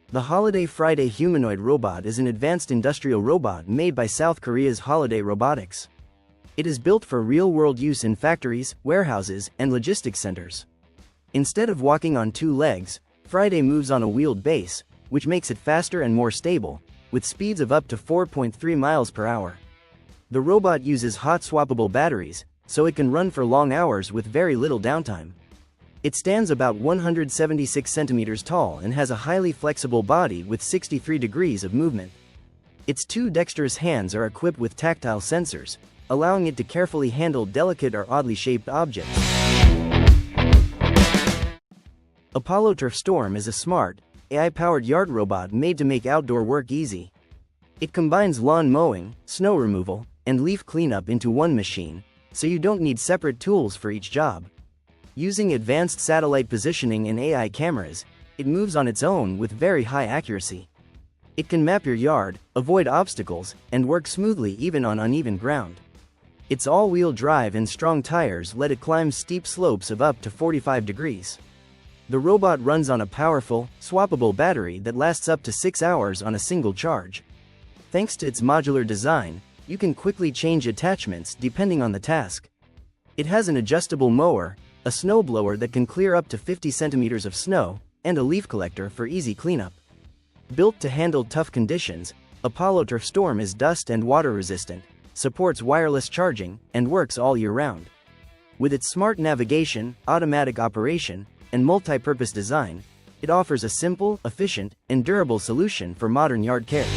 The Holiday Friday humanoid robot is an advanced industrial robot made by South Korea's Holiday Robotics. It is built for real-world use in factories, warehouses, and logistics centers. Instead of walking on two legs, Friday moves on a wheeled base, which makes it faster and more stable, with speeds of up to 4.3 miles per hour. The robot uses hot swappable batteries, so it can run for long hours with very little downtime. It stands about 176 centimeters tall and has a highly flexible body with 63 degrees of movement. Its two dexterous hands are equipped with tactile sensors, allowing it to carefully handle delicate or oddly shaped objects. Apollo Turf Storm is a smart, AI-powered yard robot made to make outdoor work easy. It combines lawn mowing, snow removal, and leaf cleanup into one machine, so you don't need separate tools for each job. Using advanced satellite positioning and AI cameras, it moves on its own with very high accuracy. It can map your yard, avoid obstacles, and work smoothly even on uneven ground. Its all-wheel drive and strong tires let it climb steep slopes of up to 45 degrees. The robot runs on a powerful, swappable battery that lasts up to 6 hours on a single charge. Thanks to its modular design, you can quickly change attachments depending on the task. It has an adjustable mower, a snowblower that can clear up to 50 centimeters of snow, and a leaf collector for easy cleanup. Built to handle tough conditions, Apollo Turf Storm is dust and water resistant, supports wireless charging, and works all year round. With its smart navigation, automatic operation, and multi-purpose design, it offers a simple, efficient, and durable solution for modern yard care.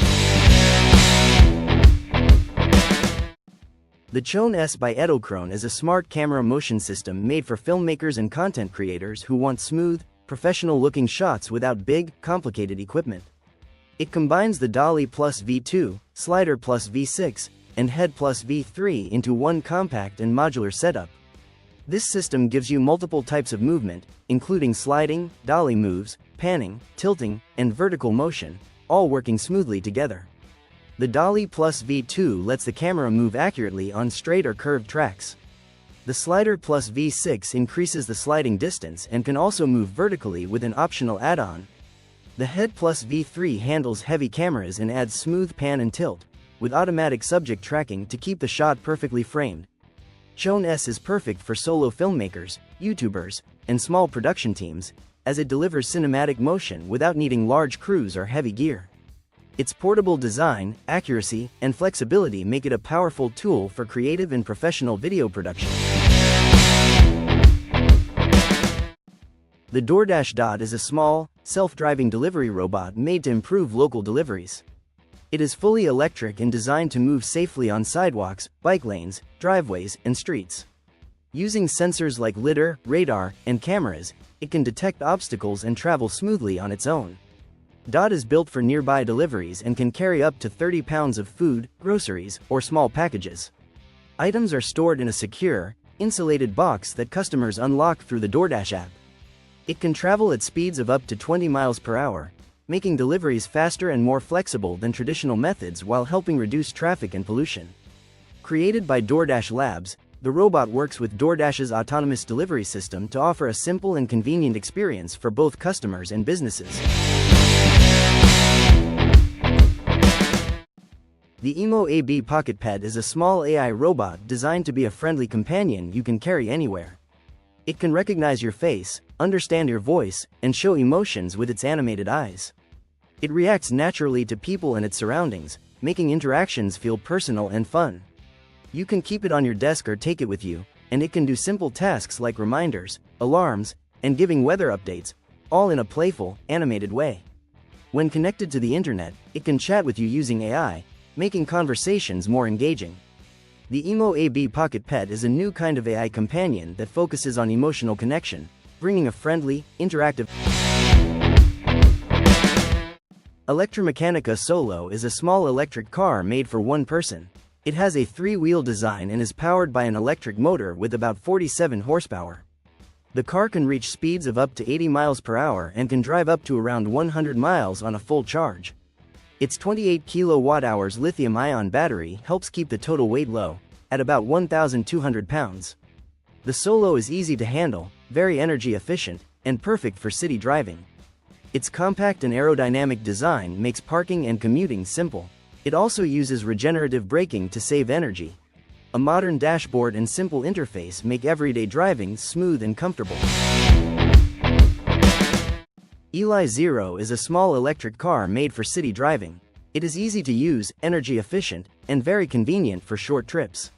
The Chone S by Edochrone is a smart camera motion system made for filmmakers and content creators who want smooth, professional-looking shots without big, complicated equipment. It combines the Dolly Plus V2, Slider Plus V6, and Head Plus V3 into one compact and modular setup. This system gives you multiple types of movement, including sliding, dolly moves, panning, tilting, and vertical motion, all working smoothly together. The Dolly Plus V2 lets the camera move accurately on straight or curved tracks. The Slider Plus V6 increases the sliding distance and can also move vertically with an optional add-on. The Head Plus V3 handles heavy cameras and adds smooth pan and tilt, with automatic subject tracking to keep the shot perfectly framed. Chone S is perfect for solo filmmakers, YouTubers, and small production teams, as it delivers cinematic motion without needing large crews or heavy gear. Its portable design, accuracy, and flexibility make it a powerful tool for creative and professional video production. The DoorDash Dot is a small, self-driving delivery robot made to improve local deliveries. It is fully electric and designed to move safely on sidewalks, bike lanes, driveways, and streets. Using sensors like lidar, radar, and cameras, it can detect obstacles and travel smoothly on its own. Dot is built for nearby deliveries and can carry up to 30 pounds of food, groceries, or small packages. Items are stored in a secure, insulated box that customers unlock through the DoorDash app. It can travel at speeds of up to 20 miles per hour, making deliveries faster and more flexible than traditional methods while helping reduce traffic and pollution. Created by DoorDash Labs, the robot works with DoorDash's autonomous delivery system to offer a simple and convenient experience for both customers and businesses. The Emo AB Pocket Pet is a small AI robot designed to be a friendly companion you can carry anywhere. It can recognize your face, understand your voice, and show emotions with its animated eyes. It reacts naturally to people and its surroundings, making interactions feel personal and fun. You can keep it on your desk or take it with you, and it can do simple tasks like reminders, alarms, and giving weather updates, all in a playful, animated way. When connected to the internet, it can chat with you using AI, making conversations more engaging. The Emo AB Pocket Pet is a new kind of AI companion that focuses on emotional connection, bringing a friendly, interactive. Electromechanica Solo is a small electric car made for one person. It has a three-wheel design and is powered by an electric motor with about 47 horsepower. The car can reach speeds of up to 80 miles per hour and can drive up to around 100 miles on a full charge. Its 28 kilowatt-hours lithium-ion battery helps keep the total weight low, at about 1,200 pounds. The Solo is easy to handle, very energy efficient, and perfect for city driving. Its compact and aerodynamic design makes parking and commuting simple. It also uses regenerative braking to save energy. A modern dashboard and simple interface make everyday driving smooth and comfortable. Eli Zero is a small electric car made for city driving. It is easy to use, energy efficient, and very convenient for short trips.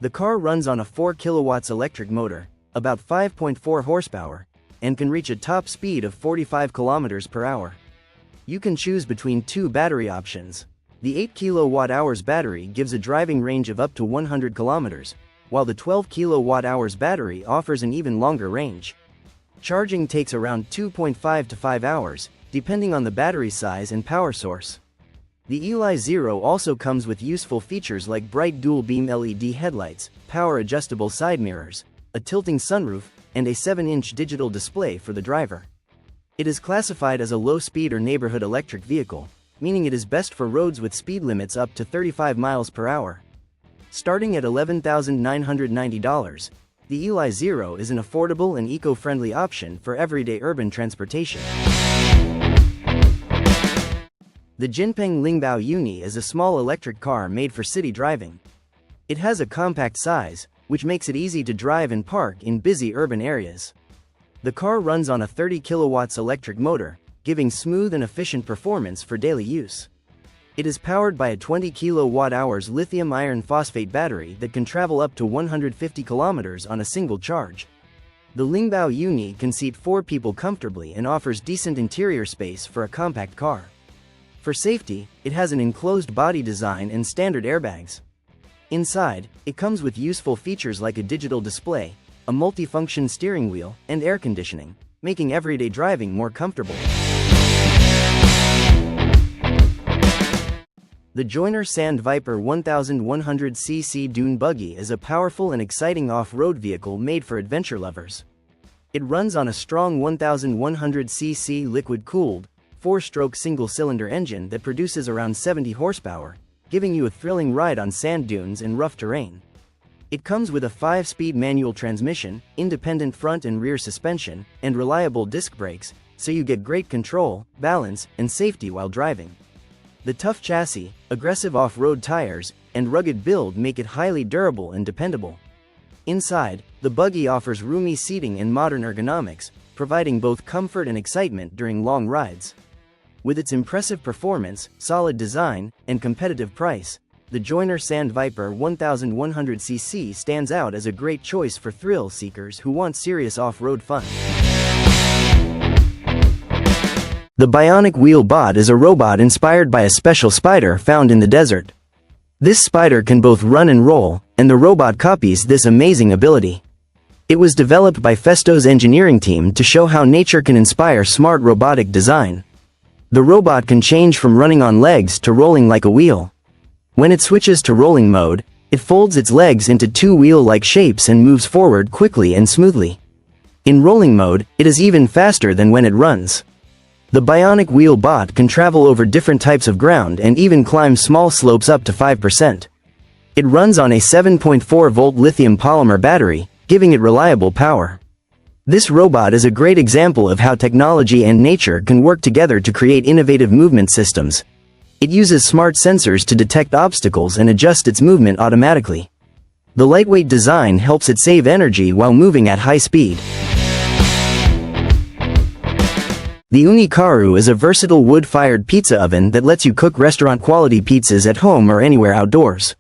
The car runs on a 4 kilowatts electric motor, about 5.4 horsepower, and can reach a top speed of 45 kilometers per hour. You can choose between two battery options. The 8 kilowatt-hours battery gives a driving range of up to 100 kilometers, while the 12 kilowatt-hours battery offers an even longer range. Charging takes around 2.5 to 5 hours, depending on the battery size and power source. The Eli Zero also comes with useful features like bright dual-beam LED headlights, power-adjustable side mirrors, a tilting sunroof, and a 7-inch digital display for the driver. It is classified as a low-speed or neighborhood electric vehicle, meaning it is best for roads with speed limits up to 35 miles per hour. Starting at $11,990, the Eli Zero is an affordable and eco-friendly option for everyday urban transportation. The Jinpeng Lingbao Uni is a small electric car made for city driving. It has a compact size, which makes it easy to drive and park in busy urban areas. The car runs on a 30 kilowatts electric motor, giving smooth and efficient performance for daily use. It is powered by a 20 kilowatt-hours lithium iron phosphate battery that can travel up to 150 kilometers on a single charge. The Lingbao Uni can seat 4 people comfortably and offers decent interior space for a compact car. For safety, it has an enclosed body design and standard airbags. Inside, it comes with useful features like a digital display, a multifunction steering wheel, and air conditioning, making everyday driving more comfortable. The Joyner Sand Viper 1100cc Dune Buggy is a powerful and exciting off-road vehicle made for adventure lovers. It runs on a strong 1100cc liquid-cooled, 4-stroke single-cylinder engine that produces around 70 horsepower, giving you a thrilling ride on sand dunes and rough terrain. It comes with a 5-speed manual transmission, independent front and rear suspension, and reliable disc brakes, so you get great control, balance, and safety while driving. The tough chassis, aggressive off-road tires, and rugged build make it highly durable and dependable. Inside, the buggy offers roomy seating and modern ergonomics, providing both comfort and excitement during long rides. With its impressive performance, solid design, and competitive price, the Joyner Sand Viper 1100cc stands out as a great choice for thrill seekers who want serious off-road fun. The Bionic Wheel Bot is a robot inspired by a special spider found in the desert. This spider can both run and roll, and the robot copies this amazing ability. It was developed by Festo's engineering team to show how nature can inspire smart robotic design. The robot can change from running on legs to rolling like a wheel. When it switches to rolling mode, it folds its legs into 2 wheel-like shapes and moves forward quickly and smoothly. In rolling mode, it is even faster than when it runs. The Bionic Wheel Bot can travel over different types of ground and even climb small slopes up to 5%. It runs on a 7.4-volt lithium polymer battery, giving it reliable power. This robot is a great example of how technology and nature can work together to create innovative movement systems. It uses smart sensors to detect obstacles and adjust its movement automatically. The lightweight design helps it save energy while moving at high speed. The Unikaru is a versatile wood-fired pizza oven that lets you cook restaurant-quality pizzas at home or anywhere outdoors.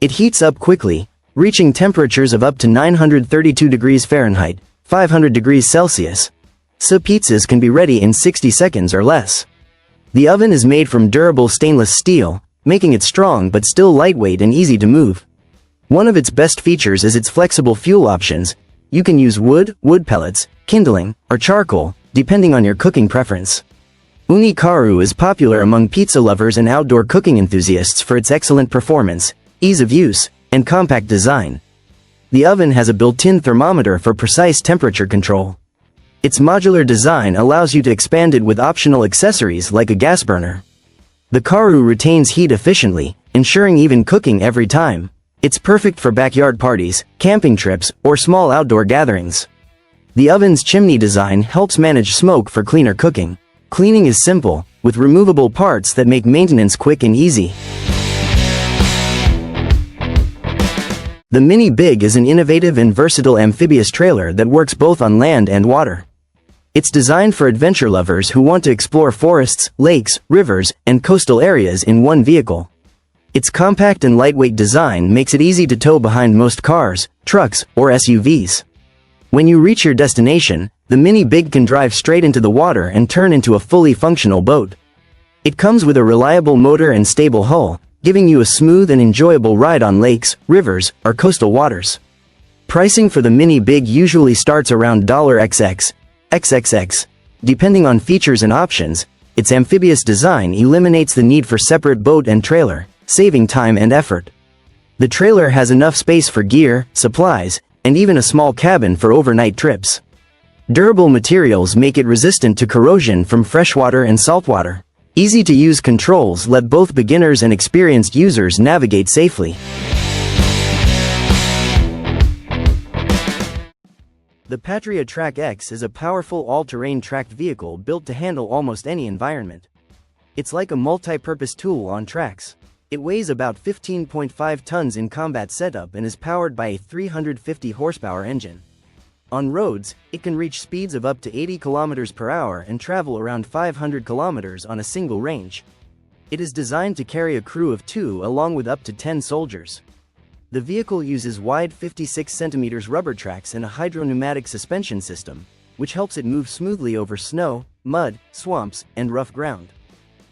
It heats up quickly, reaching temperatures of up to 932 degrees Fahrenheit, 500 degrees Celsius. So pizzas can be ready in 60 seconds or less. The oven is made from durable stainless steel, making it strong but still lightweight and easy to move. One of its best features is its flexible fuel options. You can use wood pellets, kindling, or charcoal, depending on your cooking preference. Unikaru is popular among pizza lovers and outdoor cooking enthusiasts for its excellent performance, ease of use, and compact design. The oven has a built-in thermometer for precise temperature control. Its modular design allows you to expand it with optional accessories like a gas burner. The Karu retains heat efficiently, ensuring even cooking every time. It's perfect for backyard parties, camping trips, or small outdoor gatherings. The oven's chimney design helps manage smoke for cleaner cooking. Cleaning is simple, with removable parts that make maintenance quick and easy. The Mini Big is an innovative and versatile amphibious trailer that works both on land and water. It's designed for adventure lovers who want to explore forests, lakes, rivers, and coastal areas in one vehicle. Its compact and lightweight design makes it easy to tow behind most cars, trucks, or SUVs. When you reach your destination, the Mini Big can drive straight into the water and turn into a fully functional boat. It comes with a reliable motor and stable hull, giving you a smooth and enjoyable ride on lakes, rivers, or coastal waters. Pricing for the Mini Big usually starts around $XXX. Depending on features and options, its amphibious design eliminates the need for separate boat and trailer, saving time and effort. The trailer has enough space for gear, supplies, and even a small cabin for overnight trips. Durable materials make it resistant to corrosion from freshwater and saltwater. Easy-to-use controls let both beginners and experienced users navigate safely. The Patria Track X is a powerful all-terrain tracked vehicle built to handle almost any environment. It's like a multi-purpose tool on tracks. It weighs about 15.5 tons in combat setup and is powered by a 350 horsepower engine. On roads, it can reach speeds of up to 80 km per hour and travel around 500 km on a single range. It is designed to carry a crew of 2 along with up to 10 soldiers. The vehicle uses wide 56 cm rubber tracks and a hydropneumatic suspension system, which helps it move smoothly over snow, mud, swamps, and rough ground.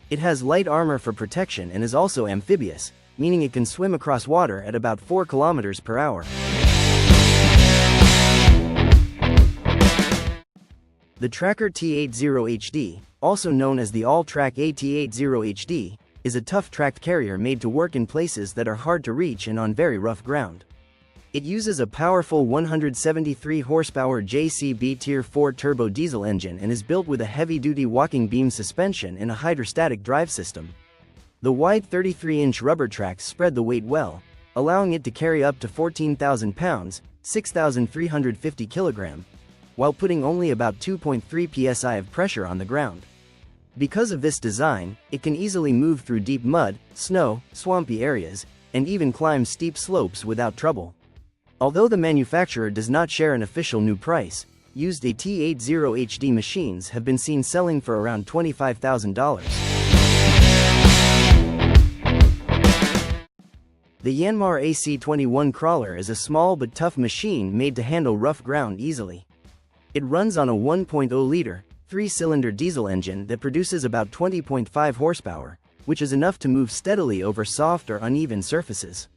It has light armor for protection and is also amphibious, meaning it can swim across water at about 4 km per hour. The Tracker T80HD, also known as the All-Track AT80HD, is a tough tracked carrier made to work in places that are hard to reach and on very rough ground. It uses a powerful 173 horsepower JCB Tier 4 turbo diesel engine and is built with a heavy-duty walking beam suspension and a hydrostatic drive system. The wide 33-inch rubber tracks spread the weight well, allowing it to carry up to 14,000 pounds, 6,350 kilograms, while putting only about 2.3 psi of pressure on the ground. Because of this design, it can easily move through deep mud, snow, swampy areas, and even climb steep slopes without trouble. Although the manufacturer does not share an official new price, used AT80HD machines have been seen selling for around $25,000. The Yanmar AC21 crawler is a small but tough machine made to handle rough ground easily. It runs on a 1.0-liter, 3-cylinder diesel engine that produces about 20.5 horsepower, which is enough to move steadily over soft or uneven surfaces.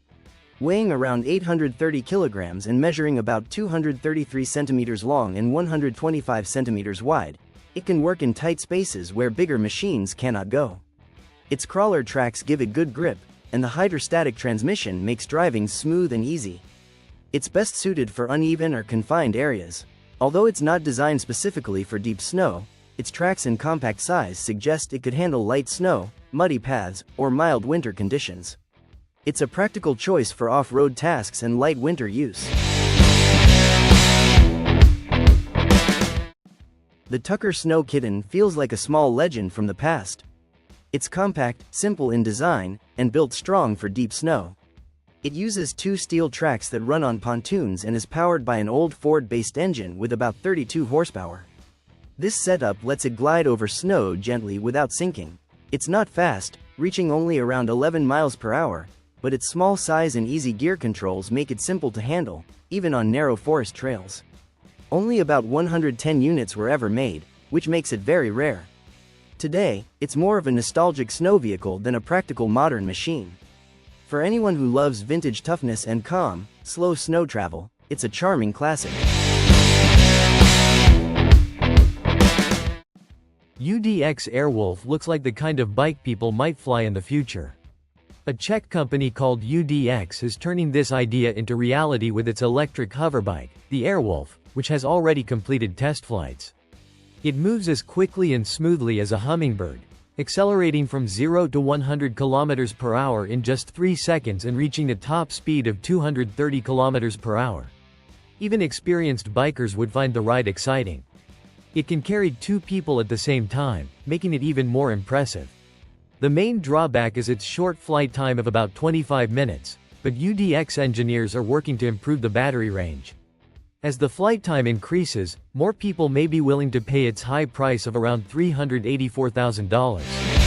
Weighing around 830 kilograms and measuring about 233 centimeters long and 125 centimeters wide, it can work in tight spaces where bigger machines cannot go. Its crawler tracks give it good grip, and the hydrostatic transmission makes driving smooth and easy. It's best suited for uneven or confined areas. Although it's not designed specifically for deep snow, its tracks and compact size suggest it could handle light snow, muddy paths, or mild winter conditions. It's a practical choice for off-road tasks and light winter use. The Tucker Snow Kitten feels like a small legend from the past. It's compact, simple in design, and built strong for deep snow. It uses 2 steel tracks that run on pontoons and is powered by an old Ford-based engine with about 32 horsepower. This setup lets it glide over snow gently without sinking. It's not fast, reaching only around 11 miles per hour, but its small size and easy gear controls make it simple to handle, even on narrow forest trails. Only about 110 units were ever made, which makes it very rare. Today, it's more of a nostalgic snow vehicle than a practical modern machine. For anyone who loves vintage toughness and calm, slow snow travel, it's a charming classic. UDX Airwolf looks like the kind of bike people might fly in the future. A Czech company called UDX is turning this idea into reality with its electric hoverbike, the Airwolf, which has already completed test flights. It moves as quickly and smoothly as a hummingbird, accelerating from 0 to 100 km per hour in just 3 seconds and reaching a top speed of 230 km per hour. Even experienced bikers would find the ride exciting. It can carry 2 people at the same time, making it even more impressive. The main drawback is its short flight time of about 25 minutes, but UDX engineers are working to improve the battery range. As the flight time increases, more people may be willing to pay its high price of around $384,000.